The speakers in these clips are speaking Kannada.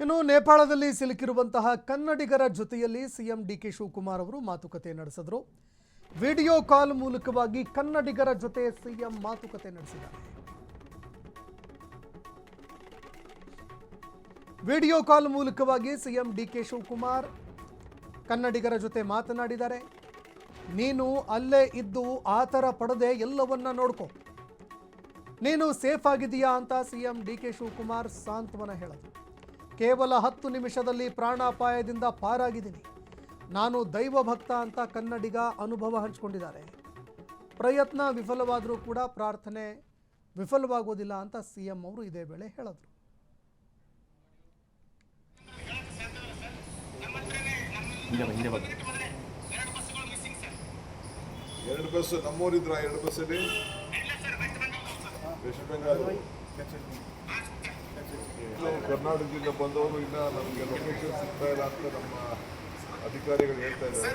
ಇನ್ನು ನೇಪಾಳದಲ್ಲಿ ಸಿಲುಕಿರುವಂತಹ ಕನ್ನಡಿಗರ ಜೊತೆಯಲ್ಲಿ ಸಿಎಂ ಡಿಕೆ ಶಿವಕುಮಾರ್ ಅವರು ಮಾತುಕತೆ ನಡೆಸಿದರು. ವಿಡಿಯೋ ಕಾಲ್ ಮೂಲಕವಾಗಿ ಕನ್ನಡಿಗರ ಜೊತೆ ಸಿಎಂ ಮಾತುಕತೆ ನಡೆಸಿದ್ದಾರೆ. ವಿಡಿಯೋ ಕಾಲ್ ಮೂಲಕವಾಗಿ ಸಿಎಂ ಡಿಕೆ ಶಿವಕುಮಾರ್ ಕನ್ನಡಿಗರ ಜೊತೆ ಮಾತನಾಡಿದ್ದಾರೆ. ನೀನು ಅಲ್ಲೇ ಇದ್ದು ಆತರ ಪಡದೆ ಎಲ್ಲವನ್ನ ನೋಡ್ಕೋ, ನೀನು ಸೇಫ್ ಆಗಿದೆಯಾ ಅಂತ ಸಿಎಂ ಡಿಕೆ ಶಿವಕುಮಾರ್ ಸಾಂತ್ವನ ಹೇಳಿದರು. ಕೇವಲ 10 ನಿಮಿಷದಲ್ಲಿ ಪ್ರಾಣಾಪಾಯದಿಂದ ಪಾರಾಗಿದ್ದೀನಿ, ನಾನು ದೈವ ಭಕ್ತ ಅಂತ ಕನ್ನಡಿಗ ಅನುಭವ ಹಂಚಿಕೊಂಡಿದ್ದಾರೆ. ಪ್ರಯತ್ನ ವಿಫಲವಾದರೂ ಕೂಡ ಪ್ರಾರ್ಥನೆ ವಿಫಲವಾಗೋದಿಲ್ಲ ಅಂತ ಸಿಎಂ ಅವರು ಇದೇ ವೇಳೆ ಹೇಳಿದರು. ಎರಡು ಬಸ್ ನಮ್ಮೂರಿದ್ರ, ಎರಡು ಬಸ್ಸಲ್ಲಿ ವೆಸ್ಟ್ ಬೆಂಗಾಲ್ ಕರ್ನಾಟಕದಿಂದ ಬಂದವರು ಇನ್ನ ನಮಗೆ ಲೊಕೇಶನ್ ಸಿಗ್ತಾ ಇಲ್ಲ ಅಂತ ನಮ್ಮ ಅಧಿಕಾರಿಗಳು ಹೇಳ್ತಾ ಇದ್ದಾರೆ.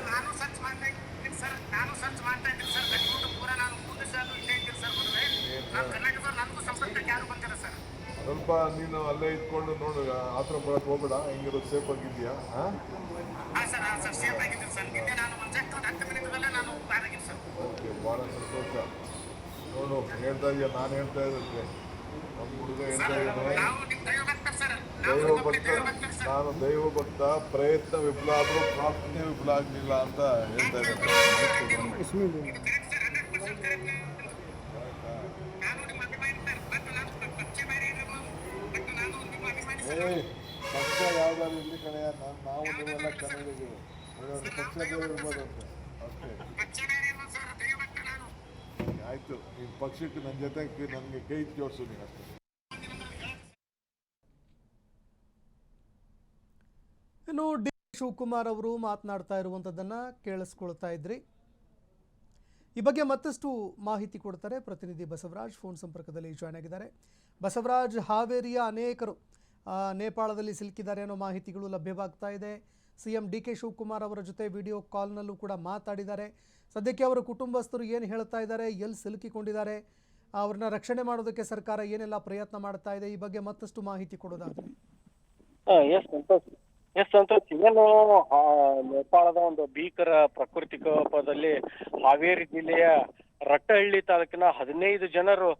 ಸ್ವಲ್ಪ ನೀನು ಅಲ್ಲೇ ಇಟ್ಕೊಂಡು ನೋಡು, ಆತರ ಬರಕ್ ಹೋಗ್ಬೇಡ, ಹೆಂಗಿರೋದು ಸೇಫ್ ಆಗಿದ್ಯಾ? ಓಕೆ, ಭಾಳ ಸಂತೋಷ. ನೋಡು, ಹೇಳ್ತಾ ಇದೆಯಾ, ನಾನು ಹೇಳ್ತಾ ಇದ್ದೆ, ನಮ್ಮ ಹುಡುಗ ಹೇಳ್ತಾ ಇದ್ದಾನೆ, ನಾನು ದೈವ ಭಕ್ತ, ಪ್ರಯತ್ನ ವಿಫಲ ಆದರೂ ಪ್ರಾರ್ಥನೆ ವಿಫಲ ಆಗಲಿಲ್ಲ ಅಂತ ಹೇಳ್ತಾ ಇದ್ದಾರೆ. ಪಕ್ಷ ಯಾವ್ದಾದ್ರು ಇಲ್ಲಿ ಕಡೆಯ ನಾವು ನೀವೆಲ್ಲ ಕನ್ನಡಿಗರು, ಪಕ್ಷ ಬೇರೆ ಇರ್ಬೋದು ಅಂತ ಅಷ್ಟೇ. ಆಯ್ತು, ಈ ಪಕ್ಷಕ್ಕೆ ನನ್ನ ಜೊತೆ ನನಗೆ ಕೈ ಜೋಡಿಸು ನೀನು ಅಷ್ಟೇ. ಇನ್ನು ಡಿ ಶಿವಕುಮಾರ್ ಅವರು ಮಾತನಾಡ್ತಾ ಇರುವಂಥದ್ದನ್ನು ಕೇಳಿಸ್ಕೊಳ್ತಾ ಇದ್ರಿ. ಈ ಬಗ್ಗೆ ಮತ್ತಷ್ಟು ಮಾಹಿತಿ ಕೊಡ್ತಾರೆ ಪ್ರತಿನಿಧಿ ಬಸವರಾಜ್, ಫೋನ್ ಸಂಪರ್ಕದಲ್ಲಿ ಜಾಯ್ನ್ ಆಗಿದ್ದಾರೆ. ಬಸವರಾಜ್, ಹಾವೇರಿಯ ಅನೇಕರು ನೇಪಾಳದಲ್ಲಿ ಸಿಲುಕಿದ್ದಾರೆ ಅನ್ನೋ ಮಾಹಿತಿಗಳು ಲಭ್ಯವಾಗ್ತಾ ಇದೆ. ಸಿಎಂ ಡಿ ಕೆ ಶಿವಕುಮಾರ್ ಅವರ ಜೊತೆ ವಿಡಿಯೋ ಕಾಲ್ನಲ್ಲೂ ಕೂಡ ಮಾತಾಡಿದ್ದಾರೆ. ಸದ್ಯಕ್ಕೆ ಅವರ ಕುಟುಂಬಸ್ಥರು ಏನು ಹೇಳ್ತಾ ಇದ್ದಾರೆ, ಎಲ್ಲಿ ಸಿಲುಕಿಕೊಂಡಿದ್ದಾರೆ, ಅವ್ರನ್ನ ರಕ್ಷಣೆ ಮಾಡೋದಕ್ಕೆ ಸರ್ಕಾರ ಏನೆಲ್ಲ ಪ್ರಯತ್ನ ಮಾಡ್ತಾ ಇದೆ, ಈ ಬಗ್ಗೆ ಮತ್ತಷ್ಟು ಮಾಹಿತಿ ಕೊಡೋದಾದ್ರೆ. ಎಸ್ ಸಂತೋಷ್, ಏನು ನೇಪಾಳದ ಒಂದು ಭೀಕರ ಪ್ರಕೃತಿ ವಿಕೋಪದಲ್ಲಿ ಹಾವೇರಿ ಜಿಲ್ಲೆಯ ರಟ್ಟಹಳ್ಳಿ ತಾಲೂಕಿನ 15 ಜನರು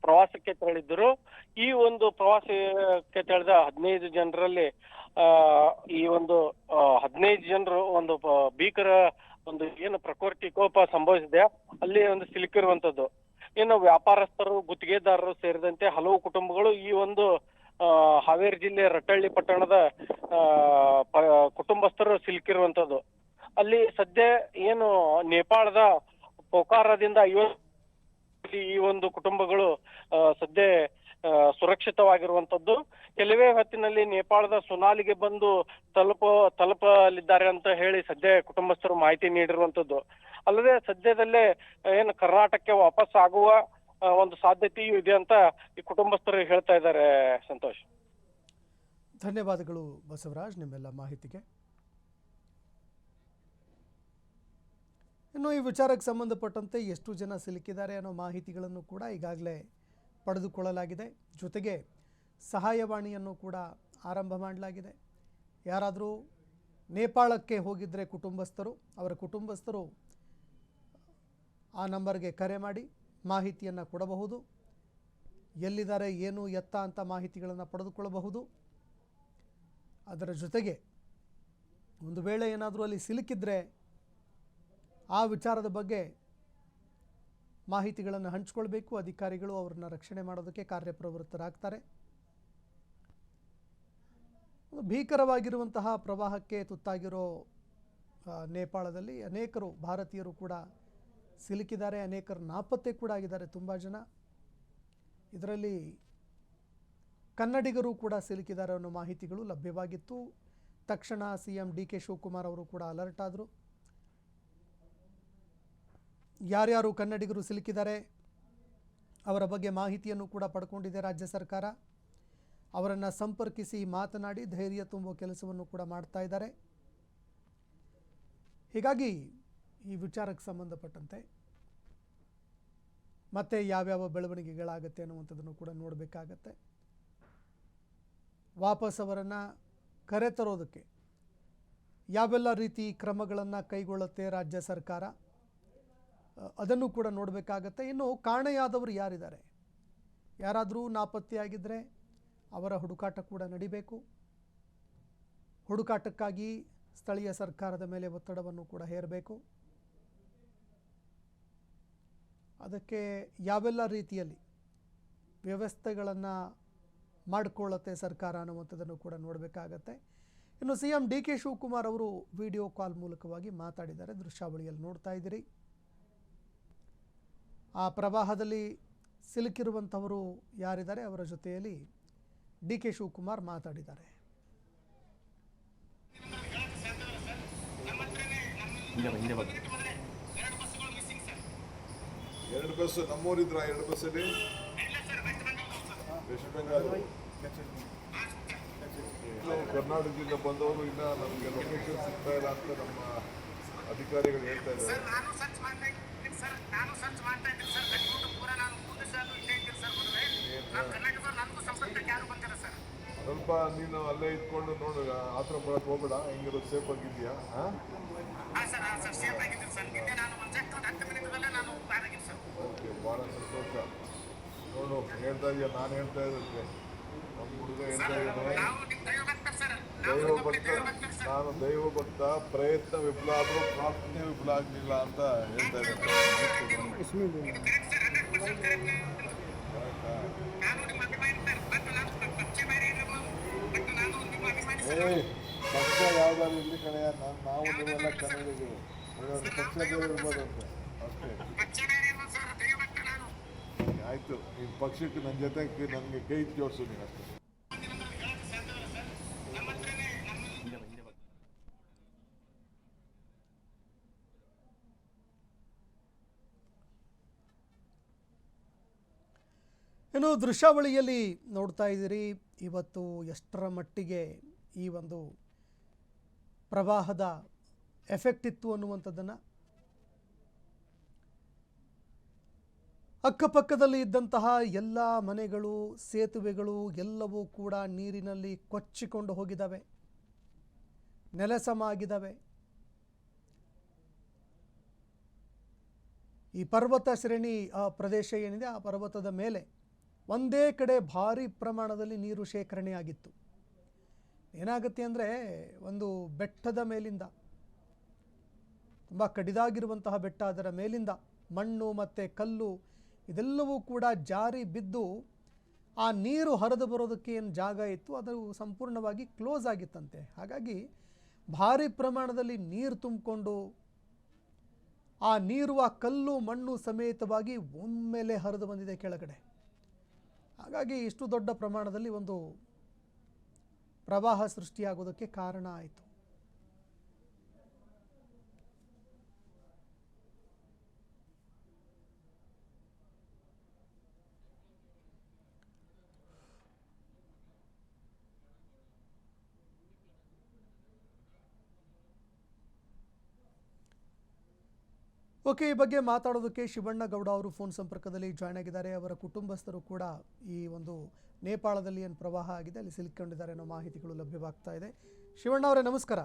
ಪ್ರವಾಸಕ್ಕೆ ತೆರಳಿದ್ದರು. ಈ ಒಂದು ಪ್ರವಾಸಕ್ಕೆ ತೆರಳಿದ 15 ಜನರಲ್ಲಿ ಈ ಒಂದು 15 ಜನರು ಒಂದು ಭೀಕರ ಒಂದು ಏನು ಪ್ರಕೃತಿ ವಿಕೋಪ ಸಂಭವಿಸಿದೆ ಅಲ್ಲಿ ಒಂದು ಸಿಲುಕಿರುವಂತದ್ದು. ಇನ್ನು ವ್ಯಾಪಾರಸ್ಥರು, ಗುತ್ತಿಗೆದಾರರು ಸೇರಿದಂತೆ ಹಲವು ಕುಟುಂಬಗಳು ಈ ಒಂದು ಹಾವೇರಿ ಜಿಲ್ಲೆ ರಟ್ಟಹಳ್ಳಿ ಪಟ್ಟಣದ ಕುಟುಂಬಸ್ಥರು ಸಿಲುಕಿರುವಂತದ್ದು. ಅಲ್ಲಿ ಸದ್ಯ ಏನು ನೇಪಾಳದ ಪೋಖಾರದಿಂದ ಈ ಒಂದು ಕುಟುಂಬಗಳು ಸದ್ಯ ಸುರಕ್ಷಿತವಾಗಿರುವಂತದ್ದು. ಕೆಲವೇ ಹೊತ್ತಿನಲ್ಲಿ ನೇಪಾಳದ ಸುನಾಲಿಗೆ ಬಂದು ತಲುಪಲಿದ್ದಾರೆ ಅಂತ ಹೇಳಿ ಸದ್ಯ ಕುಟುಂಬಸ್ಥರು ಮಾಹಿತಿ ನೀಡಿರುವಂತದ್ದು. ಅಲ್ಲದೆ ಸದ್ಯದಲ್ಲೇ ಏನು ಕರ್ನಾಟಕಕ್ಕೆ ವಾಪಸ್ ಆಗುವ ಒಂದು ಸಾಧ್ಯತೆಯೂ ಇದೆ ಅಂತ ಈ ಕುಟುಂಬಸ್ಥರು ಹೇಳ್ತಾ ಇದ್ದಾರೆ. ಸಂತೋಷ್, ಧನ್ಯವಾದಗಳು ಬಸವರಾಜ್ ನಿಮ್ಮೆಲ್ಲ ಮಾಹಿತಿಗೆ. ಇನ್ನು ಈ ವಿಚಾರಕ್ಕೆ ಸಂಬಂಧಪಟ್ಟಂತೆ ಎಷ್ಟು ಜನ ಸಿಲುಕಿದ್ದಾರೆ ಅನ್ನೋ ಮಾಹಿತಿಗಳನ್ನು ಕೂಡ ಈಗಾಗಲೇ ಪಡೆದುಕೊಳ್ಳಲಾಗಿದೆ. ಜೊತೆಗೆ ಸಹಾಯವಾಣಿಯನ್ನು ಕೂಡ ಆರಂಭ ಮಾಡಲಾಗಿದೆ. ಯಾರಾದರೂ ನೇಪಾಳಕ್ಕೆ ಹೋಗಿದ್ದರೆ ಅವರ ಕುಟುಂಬಸ್ಥರು ಆ ನಂಬರ್ಗೆ ಕರೆ ಮಾಡಿ ಮಾಹಿತಿಯನ್ನು ಕೊಡಬಹುದು. ಎಲ್ಲಿದ್ದಾರೆ, ಏನು ಎತ್ತ ಅಂತ ಮಾಹಿತಿಗಳನ್ನು ಪಡೆದುಕೊಳ್ಳಬಹುದು. ಅದರ ಜೊತೆಗೆ ಒಂದು ವೇಳೆ ಏನಾದರೂ ಅಲ್ಲಿ ಸಿಲುಕಿದ್ರೆ ಆ ವಿಚಾರದ ಬಗ್ಗೆ ಮಾಹಿತಿಗಳನ್ನು ಹಂಚಿಕೊಳ್ಬೇಕು. ಅಧಿಕಾರಿಗಳು ಅವ್ರನ್ನ ರಕ್ಷಣೆ ಮಾಡೋದಕ್ಕೆ ಕಾರ್ಯಪ್ರವೃತ್ತರಾಗ್ತಾರೆ. ಭೀಕರವಾಗಿರುವಂತಹ ಪ್ರವಾಹಕ್ಕೆ ತುತ್ತಾಗಿರೋ ನೇಪಾಳದಲ್ಲಿ ಅನೇಕರು ಭಾರತೀಯರು ಕೂಡ ಸಿಲುಕಿದ್ದಾರೆ. ಅನೇಕರು ನಾಪತ್ತೆ ಕೂಡ ಆಗಿದ್ದಾರೆ, ತುಂಬ ಜನ. ಇದರಲ್ಲಿ ಕನ್ನಡಿಗರು ಕೂಡ ಸಿಲುಕಿದ್ದಾರೆ ಅನ್ನೋ ಮಾಹಿತಿಗಳು ಲಭ್ಯವಾಗಿತ್ತು. ತಕ್ಷಣ ಸಿಎಂ ಡಿ ಕೆ ಶಿವಕುಮಾರ್ ಅವರು ಕೂಡ ಅಲರ್ಟ್ ಆದರು. ಯಾರ್ಯಾರು ಕನ್ನಡಿಗರು ಸಿಲುಕಿದ್ದಾರೆ ಅವರ ಬಗ್ಗೆ ಮಾಹಿತಿಯನ್ನು ಕೂಡ ಪಡ್ಕೊಂಡಿದೆ ರಾಜ್ಯ ಸರ್ಕಾರ. ಅವರನ್ನು ಸಂಪರ್ಕಿಸಿ ಮಾತನಾಡಿ ಧೈರ್ಯ ತುಂಬುವ ಕೆಲಸವನ್ನು ಕೂಡ ಮಾಡ್ತಾ ಇದ್ದಾರೆ. ಹೀಗಾಗಿ ಈ ವಿಚಾರಕ್ಕೆ ಸಂಬಂಧಪಟ್ಟಂತೆ ಮತ್ತೆ ಯಾವ್ಯಾವ ಬೆಳವಣಿಗೆಗಳಾಗುತ್ತೆ ಅನ್ನುವಂಥದ್ದನ್ನು ಕೂಡ ನೋಡಬೇಕಾಗತ್ತೆ. ವಾಪಸ್ ಅವರನ್ನು ಕರೆತರೋದಕ್ಕೆ ಯಾವೆಲ್ಲ ರೀತಿ ಕ್ರಮಗಳನ್ನು ಕೈಗೊಳ್ಳುತ್ತೆ ರಾಜ್ಯ ಸರ್ಕಾರ, ಅದನ್ನು ಕೂಡ ನೋಡಬೇಕಾಗತ್ತೆ. ಇನ್ನು ಕಾಣೆಯಾದವರು ಯಾರಿದ್ದಾರೆ, ಯಾರಾದರೂ ನಾಪತ್ತೆಯಾಗಿದ್ದರೆ ಅವರ ಹುಡುಕಾಟ ಕೂಡ ನಡಿಬೇಕು. ಹುಡುಕಾಟಕ್ಕಾಗಿ ಸ್ಥಳೀಯ ಸರ್ಕಾರದ ಮೇಲೆ ಒತ್ತಡವನ್ನು ಕೂಡ ಹೇರಬೇಕು. ಅದಕ್ಕೆ ಯಾವೆಲ್ಲ ರೀತಿಯಲ್ಲಿ ವ್ಯವಸ್ಥೆಗಳನ್ನು ಮಾಡಿಕೊಳ್ಳುತ್ತೆ ಸರ್ಕಾರ ಅನ್ನುವಂಥದ್ದನ್ನು ಕೂಡ ನೋಡಬೇಕಾಗತ್ತೆ. ಇನ್ನು CM DK ಶಿವಕುಮಾರ್ ಅವರು ವಿಡಿಯೋ ಕಾಲ್ ಮೂಲಕವಾಗಿ ಮಾತಾಡಿದ್ದಾರೆ. ದೃಶ್ಯಾವಳಿಯಲ್ಲಿ ನೋಡ್ತಾ ಇದ್ದೀರಿ. ಆ ಪ್ರವಾಹದಲ್ಲಿ ಸಿಲುಕಿರುವಂಥವರು ಯಾರಿದ್ದಾರೆ ಅವರ ಜೊತೆಯಲ್ಲಿ DK ಶಿವಕುಮಾರ್ ಮಾತಾಡಿದ್ದಾರೆ. ಎರಡು ಬಸ್ ನಮ್ಮೂರಿದ್ರ, ಎರಡು ಬಸ್ಸಲ್ಲಿ ವೆಸ್ಟ್ ಬೆಂಗಾಲ್ ಕರ್ನಾಟಕದಿಂದ ಬಂದವರು ಇನ್ನ ನಮಗೆ ಲೊಕೇಶನ್ ಸಿಗ್ತಾ ಇಲ್ಲ ಅಂತ ನಮ್ಮ ಅಧಿಕಾರಿಗಳು ಹೇಳ್ತಾ ಇದ್ದಾರೆ. ಸ್ವಲ್ಪ ನೀನು ಅಲ್ಲೇ ಇದ್ಕೊಂಡು ನೋಡು, ಆತರ ಬರಕ್ ಹೋಗ್ಬೇಡ. ಹೆಂಗಿರೋದು ಸೇಫ್ ಆಗಿದ್ಯಾ? ಓಕೆ, ಭಾಳ ಸಂತೋಷ. ನೋಡು, ಹೇಳ್ತಾ ಇದೆಯಾ, ನಾನು ಹೇಳ್ತಾ ಇದ್ದೆ ನಮ್ಮ ಹುಡುಗ ಹೇಳ್ತಾ ಇದ್ದಾನೆ, ನಾನು ದೈವ ಭಕ್ತ, ಪ್ರಯತ್ನ ವಿಫಲ ಆದರೂ ಪ್ರಾರ್ಥನೆ ವಿಫಲ ಆಗಲಿಲ್ಲ ಅಂತ ಹೇಳ್ತಾ ಇದ್ದಾರೆ. ಪಕ್ಷ ಯಾವ್ದಾದ್ರು ಇಲ್ಲಿ ಕಡೆ ನಾವು ನೀವೆಲ್ಲ ಕನ್ನಡಿಗರು, ಪಕ್ಷ ಬೇರೆ ಇರ್ಬೋದು ಅಂತ ಅಷ್ಟೇ. ಆಯ್ತು, ಈ ಪಕ್ಷಕ್ಕೆ ನನ್ನ ಜೊತೆ ನನಗೆ ಕೈ ಜೋಡಿಸು ನೀನು ಅಷ್ಟೇ. ಇನ್ನು ದೃಶ್ಯಾವಳಿಯಲ್ಲಿ ನೋಡ್ತಾ ಇದ್ದೀರಿ, ಇವತ್ತು ಎಷ್ಟರ ಮಟ್ಟಿಗೆ ಈ ಒಂದು ಪ್ರವಾಹದ ಎಫೆಕ್ಟ್ ಇತ್ತು ಅನ್ನುವಂಥದ್ದನ್ನು. ಅಕ್ಕಪಕ್ಕದಲ್ಲಿ ಇದ್ದಂತಹ ಎಲ್ಲ ಮನೆಗಳು, ಸೇತುವೆಗಳು ಎಲ್ಲವೂ ಕೂಡ ನೀರಿನಲ್ಲಿ ಕೊಚ್ಚಿಕೊಂಡು ಹೋಗಿದ್ದಾವೆ, ನೆಲಸಮ ಆಗಿದ್ದಾವೆ. ಈ ಪರ್ವತ ಶ್ರೇಣಿ ಪ್ರದೇಶ ಏನಿದೆ, ಆ ಪರ್ವತದ ಮೇಲೆ ಒಂದೇ ಕಡೆ ಭಾರಿ ಪ್ರಮಾಣದಲ್ಲಿ ನೀರು ಶೇಖರಣೆಯಾಗಿತ್ತು. ಏನಾಗುತ್ತೆ ಅಂದರೆ, ಒಂದು ಬೆಟ್ಟದ ಮೇಲಿಂದ, ತುಂಬ ಕಡಿದಾಗಿರುವಂತಹ ಬೆಟ್ಟ, ಅದರ ಮೇಲಿಂದ ಮಣ್ಣು ಮತ್ತು ಕಲ್ಲು ಇದೆಲ್ಲವೂ ಕೂಡ ಜಾರಿ ಬಿದ್ದು ಆ ನೀರು ಹರಿದು ಬರೋದಕ್ಕೆ ಏನು ಜಾಗ ಇತ್ತು ಅದು ಸಂಪೂರ್ಣವಾಗಿ ಕ್ಲೋಸ್ ಆಗಿತ್ತಂತೆ. ಹಾಗಾಗಿ ಭಾರಿ ಪ್ರಮಾಣದಲ್ಲಿ ನೀರು ತುಂಬಿಕೊಂಡು ಆ ನೀರು ಆ ಕಲ್ಲು ಮಣ್ಣು ಸಮೇತವಾಗಿ ಒಮ್ಮೆಲೆ ಹರಿದು ಬಂದಿದೆ ಕೆಳಗಡೆ. ಹಾಗಾಗಿ ಇಷ್ಟು ದೊಡ್ಡ ಪ್ರಮಾಣದಲ್ಲಿ ಒಂದು ಪ್ರವಾಹ ಸೃಷ್ಟಿಯಾಗೋದಕ್ಕೆ ಕಾರಣ ಆಯಿತು. ಓಕೆ, ಈ ಬಗ್ಗೆ ಮಾತಾಡೋದಕ್ಕೆ ಶಿವಣ್ಣಗೌಡ ಅವರು ಫೋನ್ ಸಂಪರ್ಕದಲ್ಲಿ ಜಾಯ್ನ್ ಆಗಿದ್ದಾರೆ. ಅವರ ಕುಟುಂಬಸ್ಥರು ಕೂಡ ಈ ಒಂದು ನೇಪಾಳದಲ್ಲಿ ಏನು ಪ್ರವಾಹ ಆಗಿದೆ ಅಲ್ಲಿ ಸಿಲುಕೊಂಡಿದ್ದಾರೆ ಅನ್ನೋ ಮಾಹಿತಿಗಳು ಲಭ್ಯವಾಗ್ತಾ ಇದೆ. ಶಿವಣ್ಣ ಅವರೇ, ನಮಸ್ಕಾರ.